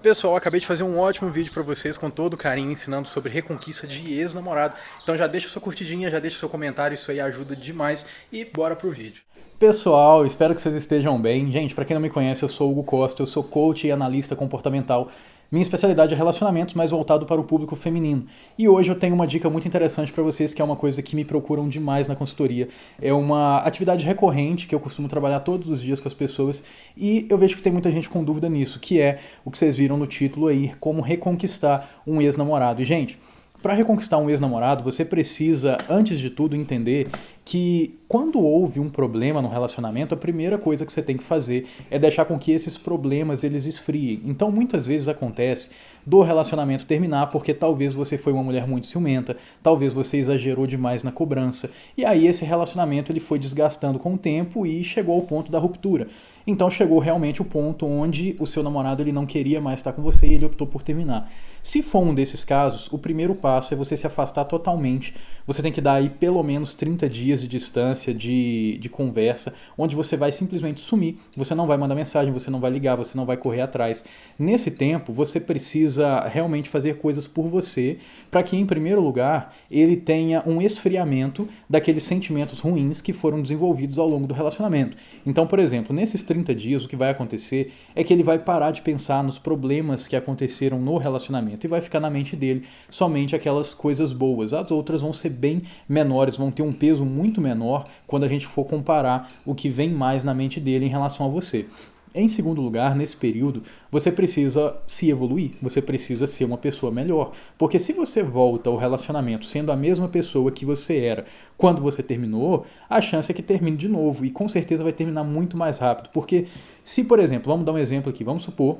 Pessoal, acabei de fazer um ótimo vídeo pra vocês com todo carinho ensinando sobre reconquista de ex-namorado. Então já deixa sua curtidinha, já deixa seu comentário, isso aí ajuda demais e bora pro vídeo. Pessoal, espero que vocês estejam bem. Gente, pra quem não me conhece, eu sou o Hugo Costa, eu sou coach e analista comportamental. Minha especialidade é relacionamentos, mas voltado para o público feminino. E hoje eu tenho uma dica muito interessante para vocês, que é uma coisa que me procuram demais na consultoria. É uma atividade recorrente que eu costumo trabalhar todos os dias com as pessoas e eu vejo que tem muita gente com dúvida nisso, que é o que vocês viram no título aí, como reconquistar um ex-namorado. E, gente, para reconquistar um ex-namorado, você precisa, antes de tudo, entender que quando houve um problema no relacionamento, a primeira coisa que você tem que fazer é deixar com que esses problemas eles esfriem. Então, muitas vezes acontece do relacionamento terminar porque talvez você foi uma mulher muito ciumenta, talvez você exagerou demais na cobrança, e aí esse relacionamento ele foi desgastando com o tempo e chegou ao ponto da ruptura. Então chegou realmente o ponto onde o seu namorado ele não queria mais estar com você e ele optou por terminar. Se for um desses casos, o primeiro passo é você se afastar totalmente. Você tem que dar aí pelo menos 30 dias de distância de conversa, onde você vai simplesmente sumir. Você não vai mandar mensagem, você não vai ligar, você não vai correr atrás. Nesse tempo, você precisa realmente fazer coisas por você, para que, em primeiro lugar, ele tenha um esfriamento daqueles sentimentos ruins que foram desenvolvidos ao longo do relacionamento. Então, por exemplo, nesses 30 dias, o que vai acontecer é que ele vai parar de pensar nos problemas que aconteceram no relacionamento e vai ficar na mente dele somente aquelas coisas boas. As outras vão ser bem menores, vão ter um peso muito menor quando a gente for comparar o que vem mais na mente dele em relação a você. Em segundo lugar, nesse período, você precisa se evoluir, você precisa ser uma pessoa melhor. Porque se você volta ao relacionamento sendo a mesma pessoa que você era quando você terminou, a chance é que termine de novo e com certeza vai terminar muito mais rápido. Porque se, por exemplo, vamos dar um exemplo aqui, vamos supor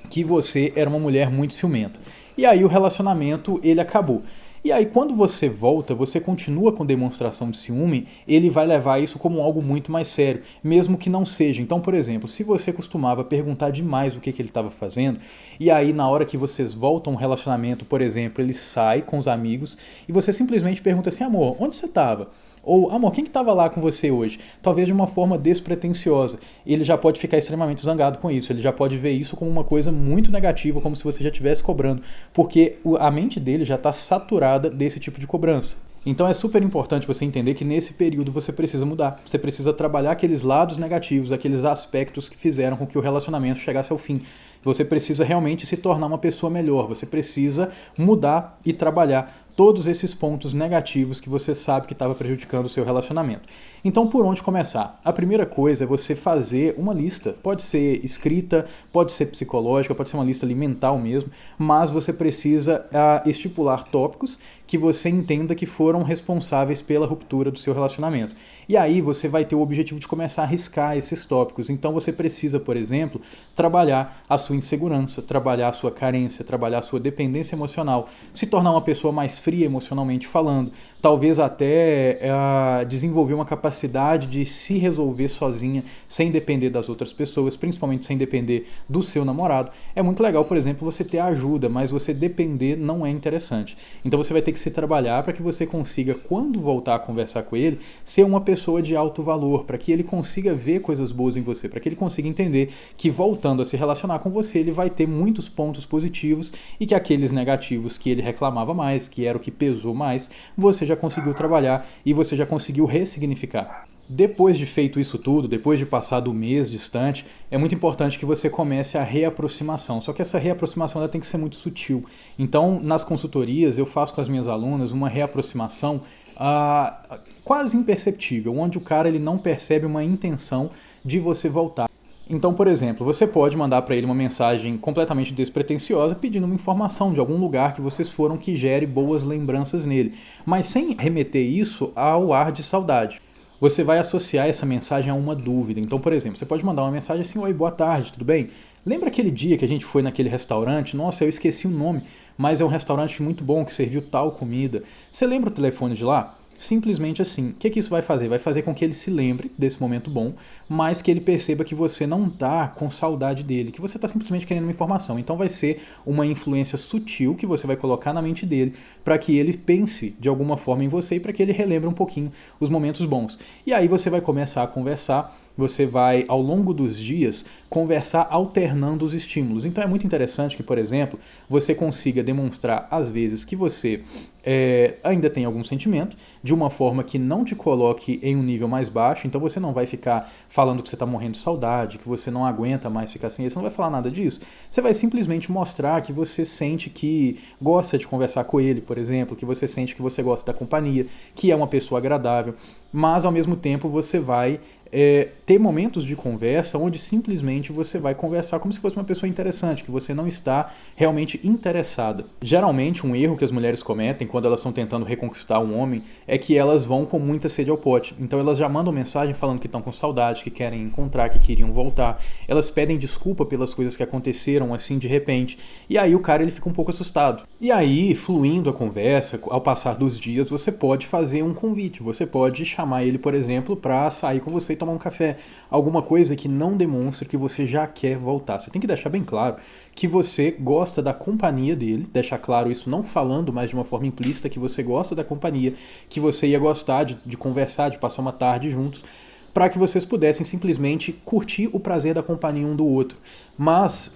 que você era uma mulher muito ciumenta. E aí o relacionamento ele acabou. E aí, quando você volta, você continua com demonstração de ciúme, ele vai levar isso como algo muito mais sério, mesmo que não seja. Então, por exemplo, se você costumava perguntar demais o que ele estava fazendo, e aí na hora que vocês voltam ao relacionamento, por exemplo, ele sai com os amigos, e você simplesmente pergunta assim, amor, onde você estava? Ou, amor, quem que estava lá com você hoje? Talvez de uma forma despretensiosa. Ele já pode ficar extremamente zangado com isso. Ele já pode ver isso como uma coisa muito negativa, como se você já estivesse cobrando. Porque a mente dele já está saturada desse tipo de cobrança. Então é super importante você entender que nesse período você precisa mudar. Você precisa trabalhar aqueles lados negativos, aqueles aspectos que fizeram com que o relacionamento chegasse ao fim. Você precisa realmente se tornar uma pessoa melhor. Você precisa mudar e trabalhar todos esses pontos negativos que você sabe que estava prejudicando o seu relacionamento. Então, por onde começar? A primeira coisa é você fazer uma lista. Pode ser escrita, pode ser psicológica, pode ser uma lista ali mental mesmo, mas você precisa estipular tópicos que você entenda que foram responsáveis pela ruptura do seu relacionamento. E aí você vai ter o objetivo de começar a riscar esses tópicos. Então você precisa, por exemplo, trabalhar a sua insegurança, trabalhar a sua carência, trabalhar a sua dependência emocional, se tornar uma pessoa mais fria emocionalmente falando, talvez até desenvolver uma capacidade de se resolver sozinha, sem depender das outras pessoas, principalmente sem depender do seu namorado. É muito legal, por exemplo, você ter ajuda, mas você depender não é interessante. Então você vai ter que se trabalhar para que você consiga, quando voltar a conversar com ele, ser uma pessoa de alto valor, para que ele consiga ver coisas boas em você, para que ele consiga entender que voltando a se relacionar com você, ele vai ter muitos pontos positivos e que aqueles negativos que ele reclamava mais, que era o que pesou mais, você já conseguiu trabalhar e você já conseguiu ressignificar. Depois de feito isso tudo, depois de passado o mês distante, é muito importante que você comece a reaproximação. Só que essa reaproximação ela tem que ser muito sutil. Então, nas consultorias, eu faço com as minhas alunas uma reaproximação quase imperceptível, onde o cara ele não percebe uma intenção de você voltar. Então, por exemplo, você pode mandar para ele uma mensagem completamente despretensiosa pedindo uma informação de algum lugar que vocês foram que gere boas lembranças nele, mas sem remeter isso ao ar de saudade. Você vai associar essa mensagem a uma dúvida. Então, por exemplo, você pode mandar uma mensagem assim, oi, boa tarde, tudo bem? Lembra aquele dia que a gente foi naquele restaurante? Nossa, eu esqueci o nome, mas é um restaurante muito bom que serviu tal comida. Você lembra o telefone de lá? Simplesmente assim. O que isso vai fazer? Vai fazer com que ele se lembre desse momento bom, mas que ele perceba que você não está com saudade dele, que você está simplesmente querendo uma informação. Então vai ser uma influência sutil que você vai colocar na mente dele para que ele pense de alguma forma em você e para que ele relembre um pouquinho os momentos bons. E aí você vai começar a conversar você vai, ao longo dos dias, conversar alternando os estímulos. Então é muito interessante que, por exemplo, você consiga demonstrar, às vezes, que você ainda tem algum sentimento, de uma forma que não te coloque em um nível mais baixo. Então você não vai ficar falando que você está morrendo de saudade, que você não aguenta mais ficar sem ele, você não vai falar nada disso. Você vai simplesmente mostrar que você sente que gosta de conversar com ele, por exemplo, que você sente que você gosta da companhia, que é uma pessoa agradável, mas ao mesmo tempo você vai ter momentos de conversa onde simplesmente você vai conversar como se fosse uma pessoa interessante, que você não está realmente interessada. Geralmente, um erro que as mulheres cometem quando elas estão tentando reconquistar um homem é que elas vão com muita sede ao pote. Então elas já mandam mensagem falando que estão com saudade, que querem encontrar, que queriam voltar. Elas pedem desculpa pelas coisas que aconteceram assim de repente. E aí o cara ele fica um pouco assustado. E aí, fluindo a conversa, ao passar dos dias, você pode fazer um convite. Você pode chamar ele, por exemplo, para sair com você e tomar um café. Alguma coisa que não demonstre que você já quer voltar. Você tem que deixar bem claro que você gosta da companhia dele, deixar claro isso não falando, mas de uma forma implícita, que você gosta da companhia, que você ia gostar de conversar, de passar uma tarde juntos, para que vocês pudessem simplesmente curtir o prazer da companhia um do outro. Mas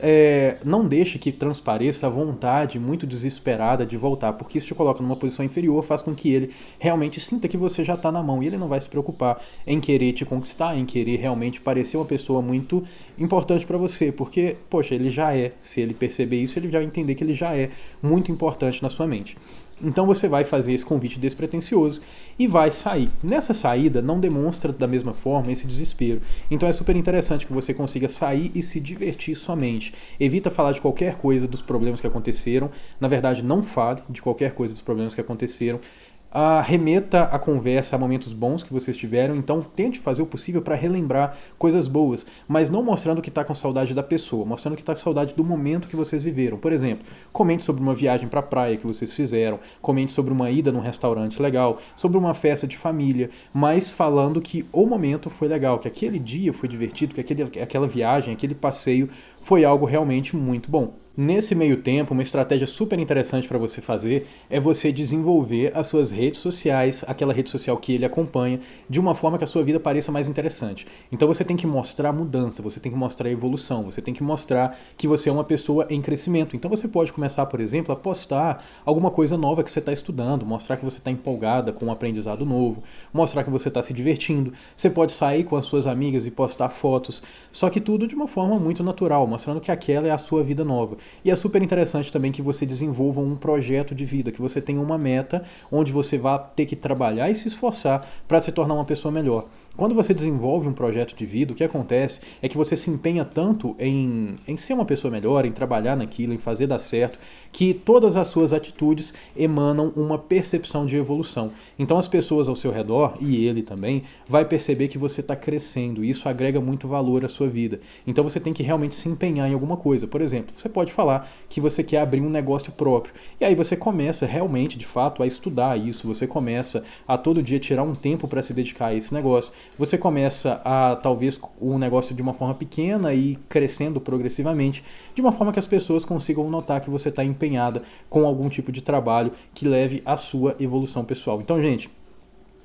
não deixe que transpareça a vontade muito desesperada de voltar, porque isso te coloca numa posição inferior, faz com que ele realmente sinta que você já está na mão, e ele não vai se preocupar em querer te conquistar, em querer realmente parecer uma pessoa muito importante para você, porque, poxa, ele já é. Se ele perceber isso, ele já vai entender que ele já é muito importante na sua mente. Então você vai fazer esse convite despretensioso e vai sair. Nessa saída não demonstra da mesma forma esse desespero. Então é super interessante que você consiga sair e se divertir somente. Evita falar de qualquer coisa dos problemas que aconteceram. Na verdade, não fale de qualquer coisa dos problemas que aconteceram. Remeta a conversa a momentos bons que vocês tiveram, então tente fazer o possível para relembrar coisas boas, mas não mostrando que está com saudade da pessoa, mostrando que está com saudade do momento que vocês viveram. Por exemplo, comente sobre uma viagem para a praia que vocês fizeram, comente sobre uma ida num restaurante legal, sobre uma festa de família, mas falando que o momento foi legal, que aquele dia foi divertido, que aquela viagem, aquele passeio foi algo realmente muito bom. Nesse meio tempo, uma estratégia super interessante para você fazer é você desenvolver as suas redes sociais, aquela rede social que ele acompanha, de uma forma que a sua vida pareça mais interessante. Então você tem que mostrar mudança, você tem que mostrar evolução, você tem que mostrar que você é uma pessoa em crescimento. Então você pode começar, por exemplo, a postar alguma coisa nova que você está estudando, mostrar que você está empolgada com um aprendizado novo, mostrar que você está se divertindo. Você pode sair com as suas amigas e postar fotos, só que tudo de uma forma muito natural, mostrando que aquela é a sua vida nova. E é super interessante também que você desenvolva um projeto de vida, que você tenha uma meta onde você vai ter que trabalhar e se esforçar para se tornar uma pessoa melhor. Quando você desenvolve um projeto de vida, o que acontece é que você se empenha tanto em ser uma pessoa melhor, em trabalhar naquilo, em fazer dar certo, que todas as suas atitudes emanam uma percepção de evolução. Então as pessoas ao seu redor, e ele também, vai perceber que você está crescendo, e isso agrega muito valor à sua vida. Então você tem que realmente se empenhar em alguma coisa. Por exemplo, você pode falar que você quer abrir um negócio próprio, e aí você começa realmente, de fato, a estudar isso, você começa a todo dia tirar um tempo para se dedicar a esse negócio. Você começa a, talvez, um negócio de uma forma pequena e crescendo progressivamente, de uma forma que as pessoas consigam notar que você está empenhada com algum tipo de trabalho que leve à sua evolução pessoal. Então, gente,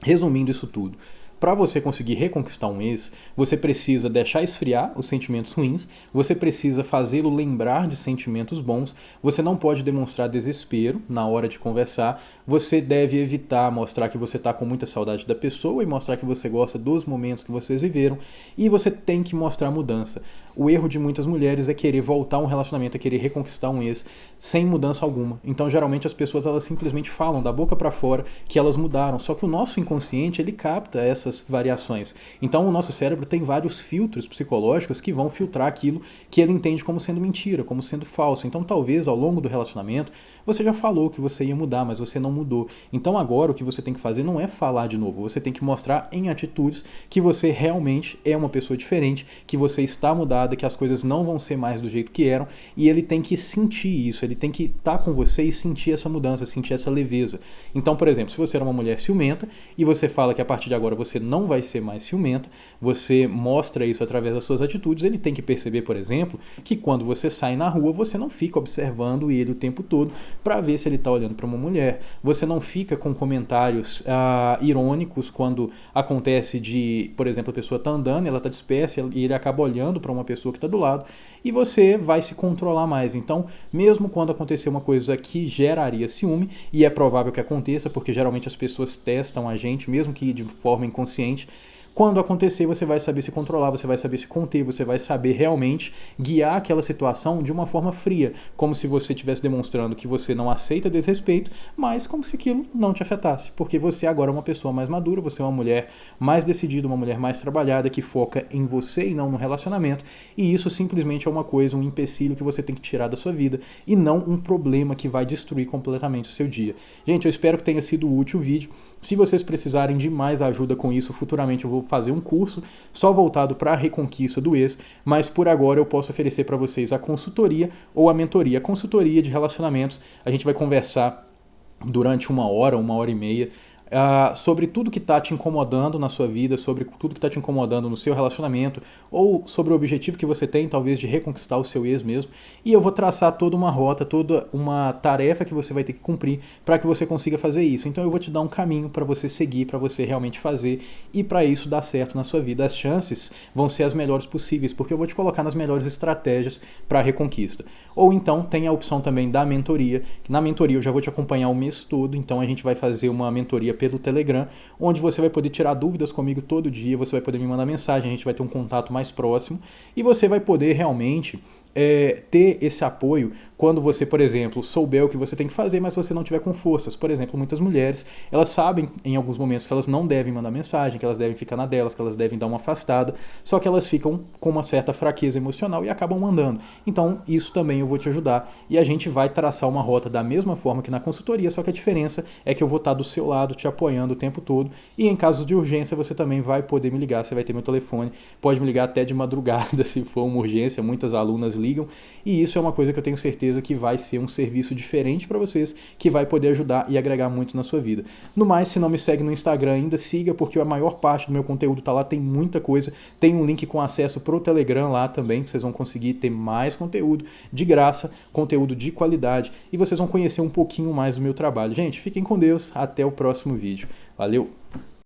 resumindo isso tudo, para você conseguir reconquistar um ex, você precisa deixar esfriar os sentimentos ruins, você precisa fazê-lo lembrar de sentimentos bons, você não pode demonstrar desespero na hora de conversar, você deve evitar mostrar que você está com muita saudade da pessoa e mostrar que você gosta dos momentos que vocês viveram, e você tem que mostrar mudança. O erro de muitas mulheres é querer voltar a um relacionamento, é querer reconquistar um ex sem mudança alguma. Então, geralmente, as pessoas elas simplesmente falam da boca para fora que elas mudaram. Só que o nosso inconsciente, ele capta essas variações. Então, o nosso cérebro tem vários filtros psicológicos que vão filtrar aquilo que ele entende como sendo mentira, como sendo falso. Então, talvez, ao longo do relacionamento, você já falou que você ia mudar, mas você não mudou. Então, agora, o que você tem que fazer não é falar de novo. Você tem que mostrar em atitudes que você realmente é uma pessoa diferente, que você está mudado, mudada, que as coisas não vão ser mais do jeito que eram, e ele tem que sentir isso, ele tem que estar com você e sentir essa mudança, sentir essa leveza. Então, por exemplo, se você era uma mulher ciumenta e você fala que a partir de agora você não vai ser mais ciumenta, você mostra isso através das suas atitudes, ele tem que perceber, por exemplo, que quando você sai na rua, você não fica observando ele o tempo todo para ver se ele está olhando para uma mulher. Você não fica com comentários irônicos quando acontece de, por exemplo, a pessoa está andando, ela está dispersa e ele acaba olhando para uma pessoa que está do lado, e você vai se controlar mais. Então, mesmo quando acontecer uma coisa que geraria ciúme, e é provável que aconteça, porque geralmente as pessoas testam a gente, mesmo que de forma inconsciente, quando acontecer, você vai saber se controlar, você vai saber se conter, você vai saber realmente guiar aquela situação de uma forma fria, como se você estivesse demonstrando que você não aceita desrespeito, mas como se aquilo não te afetasse, porque você agora é uma pessoa mais madura, você é uma mulher mais decidida, uma mulher mais trabalhada, que foca em você e não no relacionamento, e isso simplesmente é uma coisa, um empecilho que você tem que tirar da sua vida, e não um problema que vai destruir completamente o seu dia. Gente, eu espero que tenha sido útil o vídeo. Se vocês precisarem de mais ajuda com isso, futuramente eu vou fazer um curso só voltado para a reconquista do ex, mas por agora eu posso oferecer para vocês a consultoria ou a mentoria. A consultoria de relacionamentos, a gente vai conversar durante uma hora e meia, sobre tudo que está te incomodando na sua vida, sobre tudo que está te incomodando no seu relacionamento, ou sobre o objetivo que você tem, talvez, de reconquistar o seu ex mesmo. E eu vou traçar toda uma rota, toda uma tarefa que você vai ter que cumprir para que você consiga fazer isso. Então eu vou te dar um caminho para você seguir, para você realmente fazer, e para isso dar certo na sua vida. As chances vão ser as melhores possíveis, porque eu vou te colocar nas melhores estratégias para a reconquista. Ou então tem a opção também da mentoria. Na mentoria eu já vou te acompanhar o mês todo, então a gente vai fazer uma mentoria pelo Telegram, onde você vai poder tirar dúvidas comigo todo dia, você vai poder me mandar mensagem, a gente vai ter um contato mais próximo, e você vai poder realmente ter esse apoio quando você, por exemplo, souber o que você tem que fazer, mas você não tiver com forças. Por exemplo, muitas mulheres, elas sabem em alguns momentos que elas não devem mandar mensagem, que elas devem ficar na delas, que elas devem dar uma afastada, só que elas ficam com uma certa fraqueza emocional e acabam mandando. Então, isso também eu vou te ajudar, e a gente vai traçar uma rota da mesma forma que na consultoria, só que a diferença é que eu vou estar do seu lado, te apoiando o tempo todo, e em caso de urgência você também vai poder me ligar, você vai ter meu telefone, pode me ligar até de madrugada se for uma urgência, muitas alunas ligam, e isso é uma coisa que eu tenho certeza que vai ser um serviço diferente para vocês, que vai poder ajudar e agregar muito na sua vida. No mais, se não me segue no Instagram ainda, siga, porque a maior parte do meu conteúdo tá lá, tem muita coisa, tem um link com acesso pro Telegram lá também, que vocês vão conseguir ter mais conteúdo de graça, conteúdo de qualidade, e vocês vão conhecer um pouquinho mais do meu trabalho. Gente, fiquem com Deus, até o próximo vídeo. Valeu!